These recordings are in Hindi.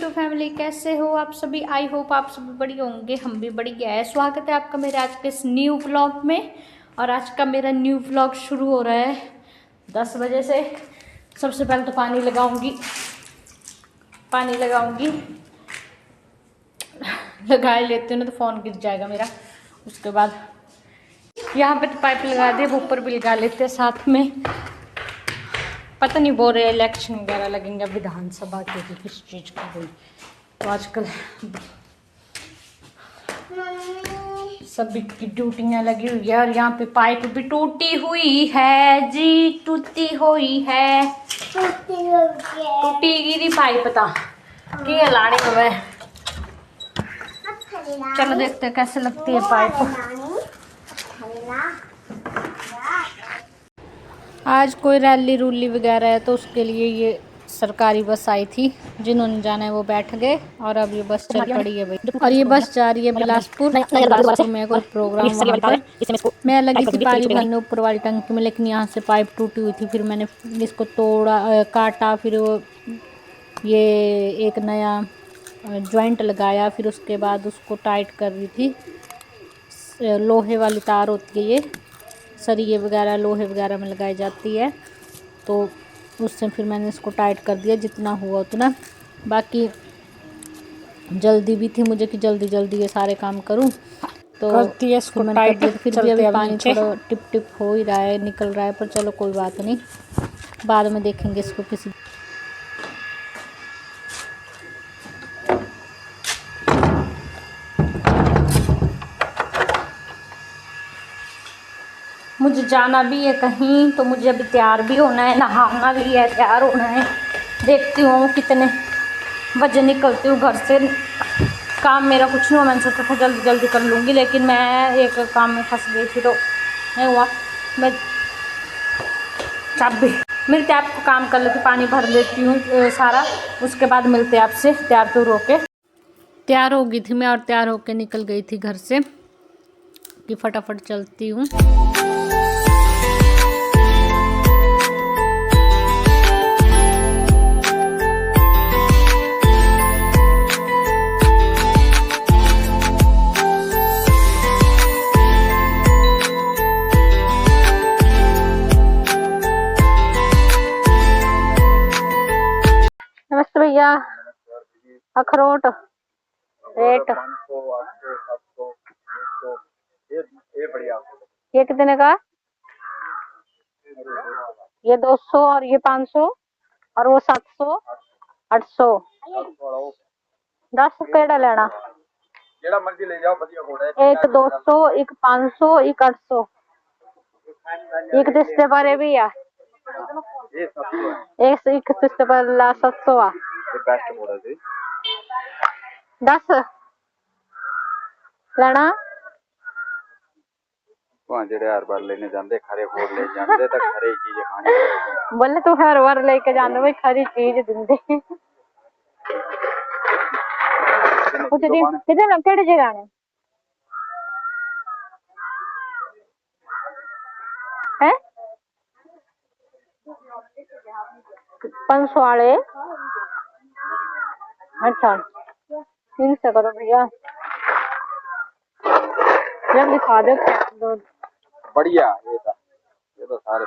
टू फैमिली, कैसे हो आप सभी। आई होप आप सभी बढ़िया होंगे, हम भी बढ़िया है। स्वागत है आपका मेरे आज के इस न्यू व्लॉग में। और आज का मेरा न्यू व्लॉग शुरू हो रहा है 10 बजे से। सबसे पहले तो पानी लगाऊंगी लगा लेती हूँ ना तो फ़ोन गिर जाएगा मेरा। उसके बाद यहाँ पे तो पाइप लगा दिए, ऊपर भी लगा लेते हैं साथ में। पता नहीं बोल रहे इलेक्शन वगैरह लगेंगे विधानसभा के कि किस चीज़ का कोई, तो आजकल सभी की ड्यूटियाँ लगी हुई है। और यहाँ पे पाइप भी टूटी हुई है जी, टूटी हुई है, टूटी गिरी पाइप था कि लाने को है। चलो देखते हैं कैसे लगती है पाइप। आज कोई रैली रूली वगैरह है तो उसके लिए ये सरकारी बस आई थी, जिन्होंने जाना है वो बैठ गए। और अब ये बस चल पड़ी है भाई। और ये बस जा रही है बिलासपुर में कोई प्रोग्राम वहाँ पर। मैं लगी थी पानी भरने ऊपर वाली टंकी में, लेकिन यहाँ से पाइप टूटी हुई थी। फिर मैंने इसको तोड़ा, काटा, फिर वो ये एक नया जॉइंट लगाया। फिर उसके बाद उसको टाइट कर रही थी। लोहे वाली तार होती है ये, सरिये वगैरह लोहे वगैरह में लगाई जाती है, तो उससे फिर मैंने इसको टाइट कर दिया जितना हुआ उतना। बाकी जल्दी भी थी मुझे कि जल्दी जल्दी ये सारे काम करूं, तो करती है इसको टाइट। फिर भी अभी पानी थोड़ा टिप टिप हो ही रहा है, निकल रहा है, पर चलो कोई बात नहीं, बाद में देखेंगे इसको किसी। मुझे जाना भी है कहीं, तो मुझे अभी तैयार भी होना है, नहाना भी है, तैयार होना है। देखती हूँ कितने बजे निकलती हूँ घर से। काम मेरा कुछ नहीं हुआ, मैंने सोचा था जल्दी जल्दी कर लूँगी, लेकिन मैं एक काम में फंस गई थी तो नहीं हुआ। मैं चाबी मेरे टैप को काम कर लेती, पानी भर लेती हूँ सारा। उसके बाद मिलते हैं आपसे। तैयार हो गई थी मैं, और तैयार होके निकल गई थी घर से कि फटाफट चलती हूँ। नमस्ते भैया। अखरोट रेट ये कितने का? ये 200 और ये 500 और वो 700 800। 10 केड़ा लेना? जेड़ा मर्जी ले जाओ, बढ़िया कोड़ा है। एक 200, एक 500, एक 800, एक रिश्ते पर भी है। एक रिश्ते पर 700 आ। 10 लेना जेड़े हर बार लेने जाते खरे खोल ले जाते तो खरी चीज खानी। बोले तू हर बार लेके जाने भाई, खरी चीज दिंदे। कुछ दिन किधर ना केड़े जगह ने हैं? 500 वाले। अच्छा 300 करो भैया, जल्दी खा दो। बढ़िया ये तो सारे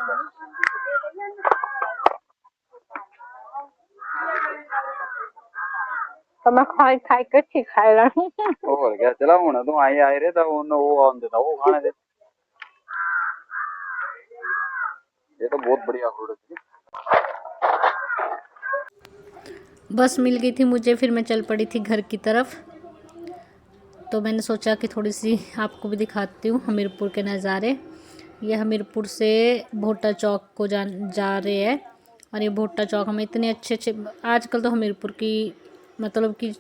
तो मैं खाई खाई के ठीक खाए ला। और क्या चला होना तू आए रे तो वो आंदे था वो खाने दे। ये तो बहुत बढ़िया फ्रूट है। बस मिल गई थी मुझे, फिर मैं चल पड़ी थी घर की तरफ। तो मैंने सोचा कि थोड़ी सी आपको भी दिखाती हूँ हमीरपुर के नज़ारे। ये हमीरपुर से भोटा चौक को जा रहे हैं। और ये भोटा चौक हमें इतने अच्छे अच्छे, आजकल तो हमीरपुर की मतलब कि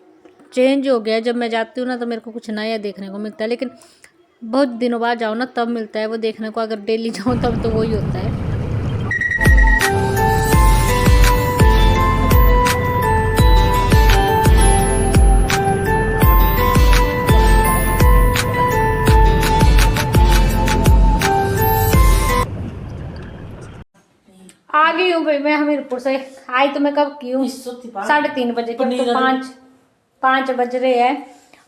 चेंज हो गया है। जब मैं जाती हूँ ना तो मेरे को कुछ नया देखने को मिलता है, लेकिन बहुत दिनों बाद जाओ ना तब मिलता है वो देखने को। अगर डेली जाऊँ तब तो वही होता है। आ गई हूँ भाई मैं हमीरपुर से। आई तो मैं कब की हूँ 3:30 बजे की, तो 5 5 बज रहे हैं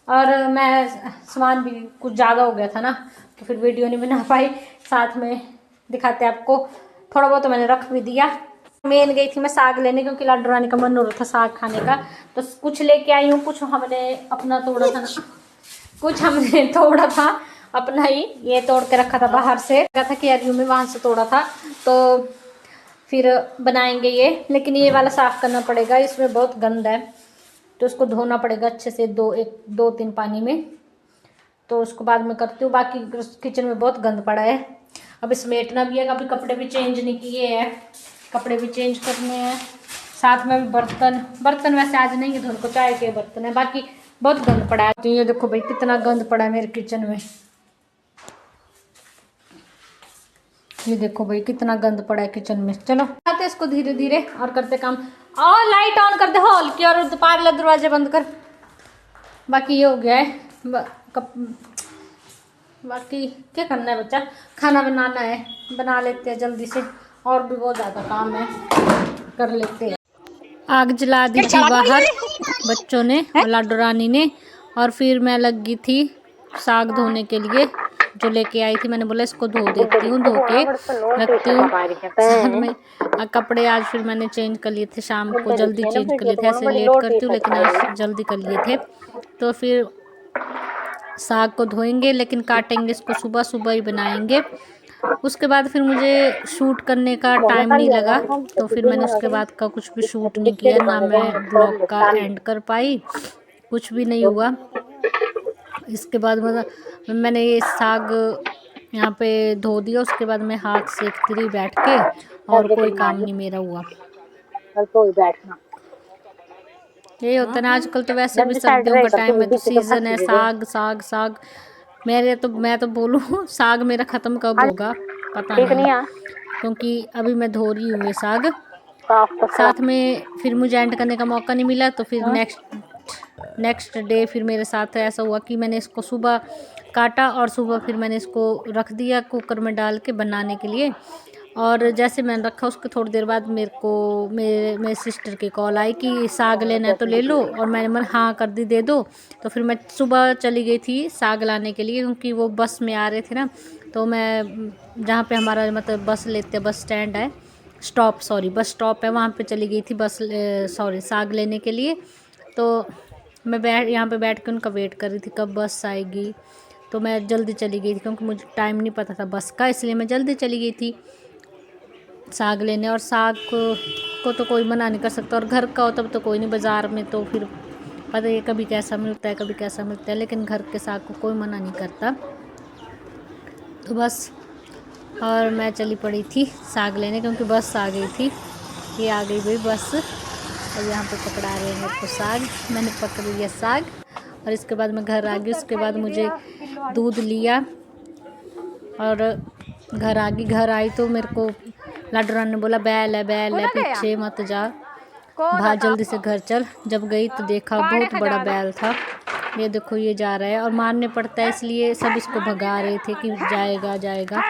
और मैं सामान भी कुछ ज़्यादा हो गया था ना, तो फिर वीडियो नहीं बना पाई। साथ में दिखाते आपको, थोड़ा बहुत तो मैंने रख भी दिया। मेन गई थी मैं साग लेने, क्योंकि लाडू रानी का मन हो रहा था साग खाने का, तो कुछ लेके आई हूँ। कुछ हमने अपना तोड़ा था, कुछ हमने तोड़ा था अपना ही, ये तोड़ के रखा था बाहर से, कहा था कि यार में वहाँ से तोड़ा था, तो फिर बनाएंगे ये। लेकिन ये वाला साफ करना पड़ेगा, इसमें बहुत गंद है, तो उसको धोना पड़ेगा अच्छे से 2-3 पानी में, तो उसको बाद में करती हूँ। बाकी किचन में बहुत गंद पड़ा है, अभी समेटना भी है, अभी कपड़े भी चेंज नहीं किए हैं, कपड़े भी चेंज करने हैं। साथ में भी बर्तन वैसे आज नहीं है धोने को, चाय के बर्तन है, बाकी बहुत गंद पड़ा है। तो ये देखो भाई कितना गंद पड़ा है मेरे किचन में, ये देखो भाई कितना गंद पड़ा है किचन में। चलो आते इसको धीरे धीरे और करते काम। और लाइट ऑन कर दे हॉल की, और पार्लर दरवाजे बंद कर। बाकी ये हो गया है, बाकी क्या करना है बच्चा, खाना बनाना है, बना लेते हैं जल्दी से, और भी बहुत ज़्यादा काम है, कर लेते हैं। आग जला दी थी बाहर बच्चों ने और लाडू रानी ने, और फिर मैं लगी थी साग धोने के लिए, जो लेके आई थी। मैंने बोला इसको धो देती हूँ, धो के रखती हूँ साथ में। कपड़े आज फिर मैंने चेंज कर लिए थे, शाम को जल्दी चेंज कर लिए थे, ऐसे लेट करती हूँ लेकिन आज जल्दी कर लिए थे। तो फिर साग को धोएंगे, लेकिन काटेंगे इसको सुबह सुबह ही बनाएंगे। उसके बाद फिर मुझे शूट करने का टाइम नहीं लगा, तो फिर मैंने उसके बाद का कुछ भी शूट नहीं किया, ना मैं ब्लॉग का एंड कर पाई, कुछ भी नहीं हुआ। इसके बाद मतलब मैंने ये साग यहाँ पे धो दिया, उसके बाद मैं हाथ सेकती रही बैठ के, और कोई काम नहीं मेरा हुआ। यही होता है ना आजकल, तो वैसे भी सर्दियों का टाइम है, तो सीजन है साग साग साग। मैं तो बोलूँ साग मेरा ख़त्म कब होगा पता नहीं, क्योंकि अभी मैं धो रही हूँ ये साग। साथ में फिर मुझे एंड करने का मौका नहीं मिला, तो फिर नेक्स्ट डे फिर मेरे साथ ऐसा हुआ कि मैंने इसको सुबह काटा, और सुबह फिर मैंने इसको रख दिया कुकर में डाल के बनाने के लिए। और जैसे मैंने रखा उसके थोड़ी देर बाद मेरे सिस्टर की कॉल आई कि साग लेना है तो ले लो, और मैंने मन हाँ कर दी, दे दो। तो फिर मैं सुबह चली गई थी साग लाने के लिए, क्योंकि वो बस में आ रहे थे ना, तो मैं जहाँ पे हमारा मतलब बस लेते बस स्टैंड है, बस स्टॉप है, वहाँ पे चली गई थी साग लेने के लिए। तो मैं यहाँ पे बैठ के उनका वेट कर रही थी कब बस आएगी, तो मैं जल्दी चली गई थी, क्योंकि मुझे टाइम नहीं पता था बस का, इसलिए मैं जल्दी चली गई थी साग लेने। और साग को तो कोई मना नहीं कर सकता, और घर का हो तब तो कोई नहीं, बाज़ार में तो फिर पता है कभी कैसा मिलता है कभी कैसा मिलता है, लेकिन घर के साग को कोई मना नहीं करता। तो बस, और मैं चली पड़ी थी साग लेने, क्योंकि बस आ गई थी, ये आ गई भाई बस, और यहाँ पे पकड़ा रहे हैं मेरे को साग। मैंने पकड़ लिया साग, और इसके बाद मैं घर आ गई। उसके बाद मुझे दूध लिया और घर आई तो मेरे को लाडू रानी ने बोला बैल है पीछे मत जा, भाग जल्दी से घर चल। जब गई तो देखा बहुत बड़ा बैल था, ये देखो ये जा रहा है, और मारने पड़ता है, इसलिए सब इसको भगा रहे थे कि जाएगा।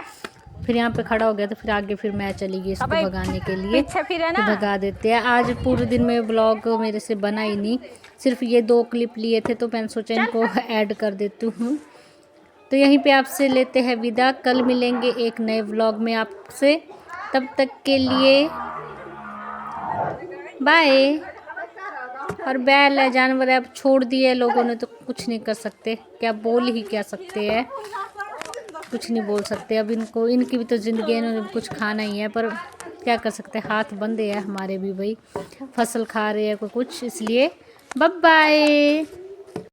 फिर यहाँ पे खड़ा हो गया, तो फिर आगे फिर मैं चली गई इसको भगाने के लिए, भगा देते हैं। आज पूरे दिन में ब्लॉग मेरे से बना ही नहीं, सिर्फ ये 2 क्लिप लिए थे, तो मैंने सोचा इनको ऐड कर देती हूँ। तो यहीं पे आपसे लेते हैं विदा, कल मिलेंगे एक नए व्लॉग में आपसे, तब तक के लिए बाय। और बैल है, जानवर है, अब छोड़ दिए लोगों ने तो कुछ नहीं कर सकते, क्या बोल ही क्या सकते हैं, कुछ नहीं बोल सकते। अब इनकी भी तो ज़िंदगी है, इन्होंने भी कुछ खाना ही है, पर क्या कर सकते हैं, हाथ बंधे हैं हमारे भी भाई, फसल खा रहे हैं कोई कुछ, इसलिए बाय बाय।